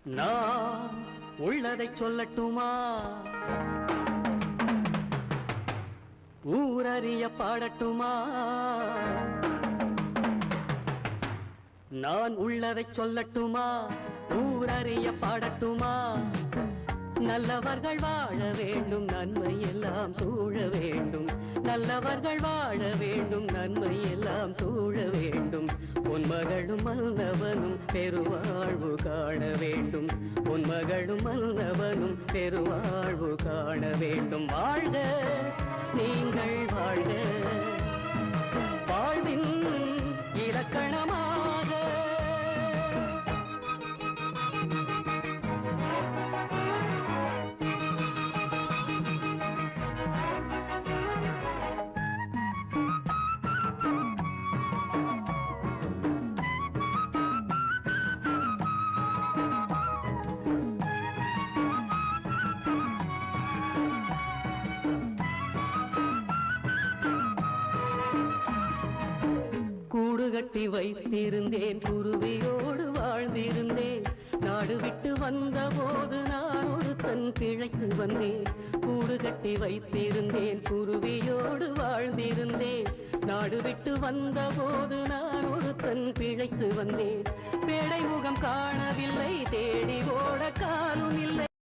நான் உள்ளதை சொல்லட்டுமா? ஊரறிய பாடட்டுமா? நான் உள்ளதை சொல்லட்டுமா? ஊரறிய பாடட்டுமா? நல்லவர்கள் வாழ வேண்டும், நன்மை எல்லாம் சூழ வேண்டும். நல்லவர்கள் வாழ வேண்டும், நன்மை எல்லாம் சூழ வேண்டும். பொன்மகளும் மன்னவனும் பெருவாழ்வு காண வேண்டும். பொன்மகளும் மன்னவனும் பெருவாழ்வு காண வேண்டும். வாழ்க நீங்கள் வாழ்க, வாழ்வின் இலக்கணமாக. கூடு கட்டி வைத்திருந்தேன், குருவியோடு வாழ்ந்திருந்தேன். நாடு விட்டு வந்த போது நான் ஒருத்தன் பிழைத்து வந்தேன். கூடு கட்டி வைத்திருந்தேன், குருவியோடு வாழ்ந்திருந்தேன். நாடு விட்டு வந்த போது நான் ஒருத்தன் பிழைத்து வந்தேன். பேடை முகம் காணவில்லை, தேடி ஓட காலும் இல்லை.